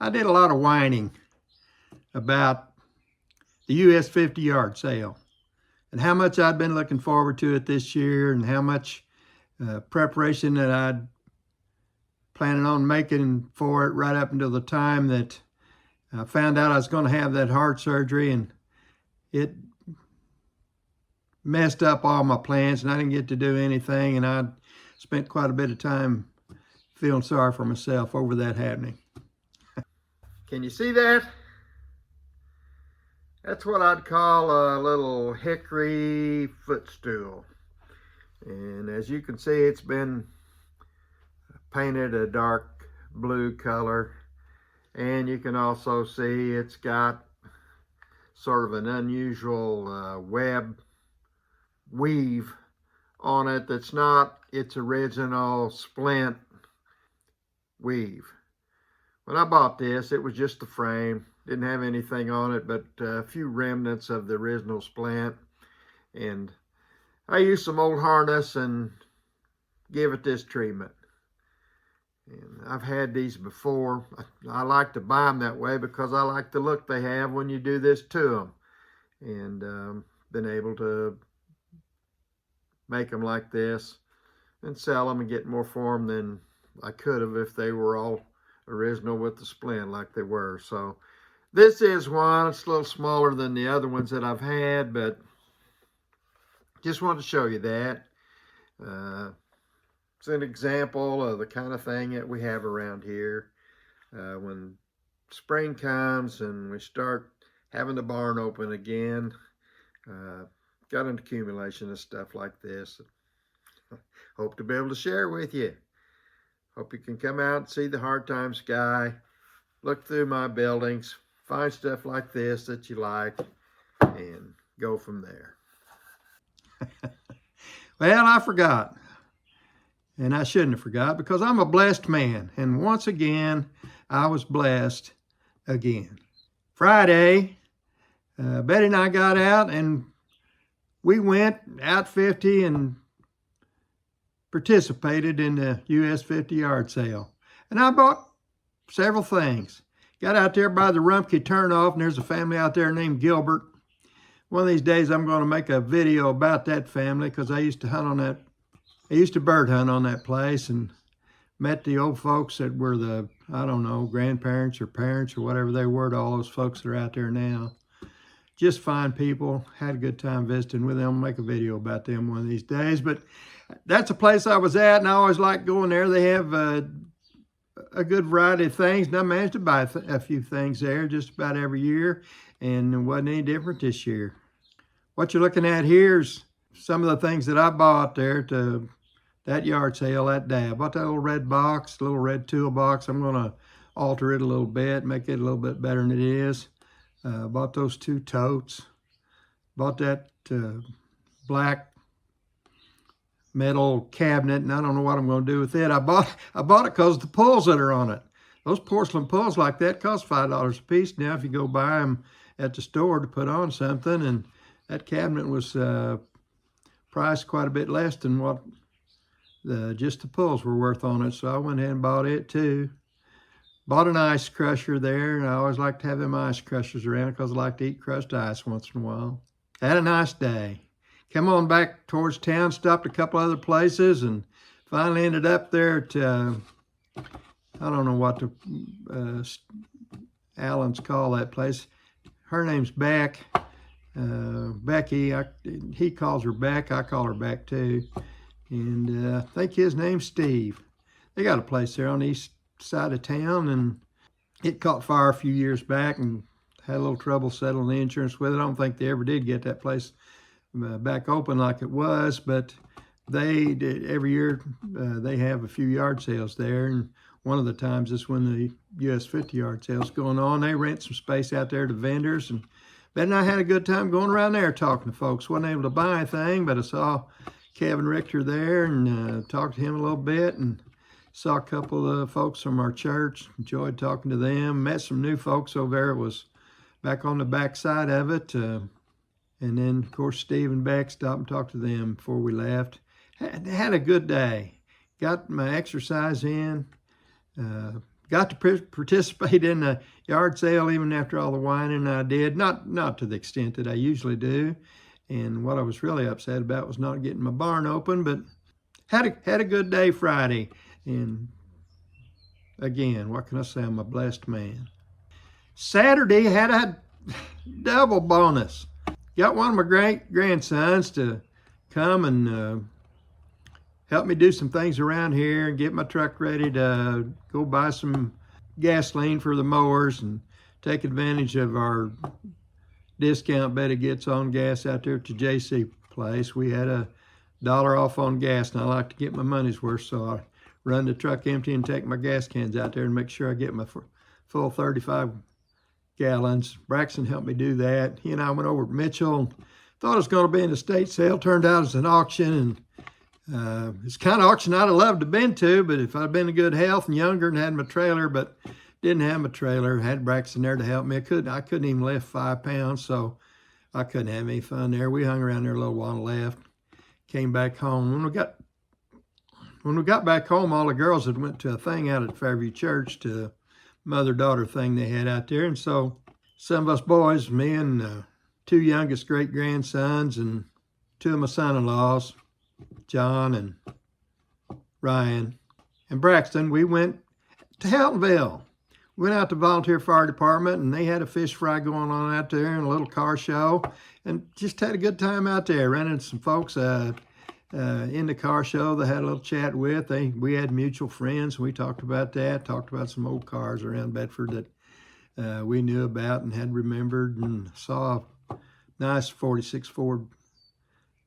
I did a lot of whining about the US 50 yard sale and how much I'd been looking forward to it this year and how much preparation that I'd planning on making for it right up until the time that I found out I was going to have that heart surgery, and it messed up all my plans and I didn't get to do anything, and I spent quite a bit of time feeling sorry for myself over that happening. Can you see that? That's what I'd call a little hickory footstool. And as you can see, it's been painted a dark blue color. And you can also see it's got sort of an unusual web weave on it that's not its original splint weave. When I bought this, it was just the frame. Didn't have anything on it but a few remnants of the original splint. And I used some old harness and give it this treatment. And I've had these before. I like to buy them that way because I like the look they have when you do this to them. And been able to make them like this and sell them and get more for them than I could have if they were all original with the splint like they were. So this is one. It's a little smaller than the other ones that I've had, but just wanted to show you that. It's an example of the kind of thing that we have around here. When spring comes and we start having the barn open again, got an accumulation of stuff like this. Hope to be able to share with you. Hope you can come out and see the Hard Times guy, look through my buildings, find stuff like this that you like, and go from there. Well, I forgot. And I shouldn't have forgot because I'm a blessed man. And once again, I was blessed again. Friday, Betty and I got out and we went out 50 and participated in the US 50 yard sale. And I bought several things. Got out there by the Rumpke turnoff, and there's a family out there named Gilbert. One of these days I'm going to make a video about that family because I used to hunt on that. I used to bird hunt on that place and met the old folks that were the, I don't know, grandparents or parents or whatever they were to all those folks that are out there now. Just fine people. Had a good time visiting with them. I'll make a video about them one of these days. But that's a place I was at, and I always like going there. They have a good variety of things, and I managed to buy a few things there just about every year, and it wasn't any different this year. What you're looking at here is some of the things that I bought there to that yard sale that day. I bought that little red box, little red toolbox. I'm going to alter it a little bit, make it a little bit better than it is. Bought those 2 totes. Bought that black metal cabinet, and I don't know what I'm going to do with it. I bought it because the pulls that are on it. Those porcelain pulls like that cost $5 a piece now if you go buy them at the store to put on something, and that cabinet was priced quite a bit less than what just the pulls were worth on it, so I went ahead and bought it too. Bought an ice crusher there, and I always like to have them ice crushers around because I like to eat crushed ice once in a while. Had a nice day. Come on back towards town, stopped a couple other places, and finally ended up there at, I don't know what the Allens call that place. Her name's Beck. Becky, he calls her Beck, I call her Beck too. And I think his name's Steve. They got a place there on the east side of town, and it caught fire a few years back and had a little trouble settling the insurance with it. I don't think they ever did get that place back open like it was, but they did, every year they have a few yard sales there, and one of the times is when the US 50 yard sale's going on. They rent some space out there to vendors, and Ben and I had a good time going around there talking to folks. Wasn't able to buy anything, but I saw Kevin Richter there and talked to him a little bit, and saw a couple of folks from our church. Enjoyed talking to them. Met some new folks over there. It was back on the back side of it. And then, of course, Steve and Beck stopped and talked to them before we left. Had a good day. Got my exercise in. got to participate in the yard sale even after all the whining I did. Not to the extent that I usually do. And what I was really upset about was not getting my barn open, but had a good day Friday. And again, what can I say? I'm a blessed man. Saturday had a double bonus. Got one of my great grandsons to come and help me do some things around here and get my truck ready to go buy some gasoline for the mowers and take advantage of our discount Betty gets on gas out there at the JC place. We had $1 off on gas, and I like to get my money's worth, so I run the truck empty and take my gas cans out there and make sure I get my full 35 gallons. Braxton helped me do that. He and I went over to Mitchell and thought it was going to be an estate sale. Turned out it was an auction, and it's the kind of auction I'd have loved to have been to, but if I'd been in good health and younger and had my trailer, but didn't have my trailer, had Braxton there to help me. I couldn't even lift 5 pounds, so I couldn't have any fun there. We hung around there a little while and left. Came back home. When we got back home, all the girls had went to a thing out at Fairview Church, to a mother-daughter thing they had out there. And so some of us boys, me and 2 youngest great-grandsons and 2 of my son-in-laws, John and Ryan and Braxton, we went to Heltonville. Went out to volunteer fire department, and they had a fish fry going on out there and a little car show, and just had a good time out there. Ran into some folks in the car show that had a little chat with. We had mutual friends. We talked about that, talked about some old cars around Bedford that we knew about and had remembered, and saw a nice 46 Ford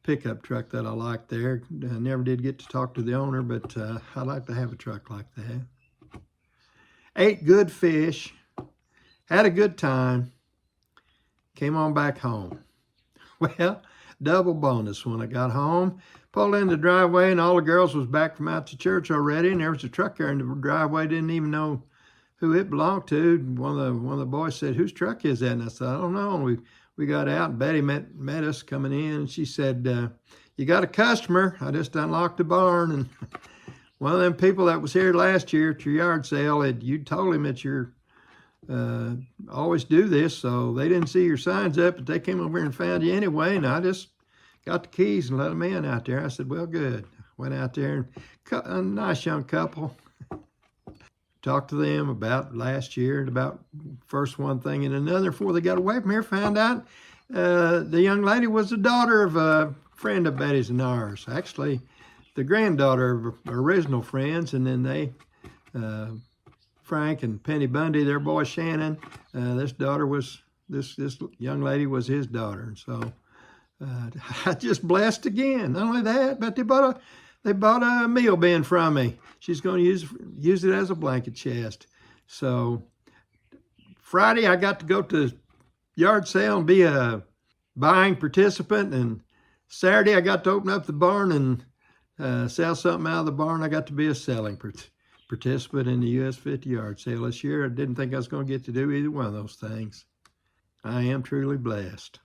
pickup truck that I liked there. I never did get to talk to the owner, but I'd like to have a truck like that. Ate good fish, had a good time, came on back home. Well, double bonus when I got home. Pulled in the driveway, and all the girls was back from out to church already, and there was a truck there in the driveway. Didn't even know who it belonged to. One of the boys said, "Whose truck is that?" And I said, "I don't know." And we got out, and Betty met us coming in, and she said, "You got a customer. I just unlocked the barn." And one of them people that was here last year at your yard sale, you told him that you're always do this, so they didn't see your signs up, but they came over here and found you anyway, and I just got the keys and let them in out there. I said, "Well, good." Went out there, and a nice young couple. Talked to them about last year and about first one thing and another. Before they got away from here, found out the young lady was the daughter of a friend of Betty's and ours. Actually, the granddaughter of original friends, and then they, Frank and Penny Bundy, their boy Shannon, this young lady was his daughter. And so I just blessed again. Not only that, but they bought a meal bin from me. She's going to use it as a blanket chest. So Friday I got to go to the yard sale and be a buying participant, and Saturday I got to open up the barn and sell something out of the barn. I got to be a selling participant in the US 50 yard sale this year. I didn't think I was going to get to do either one of those things. I am truly blessed.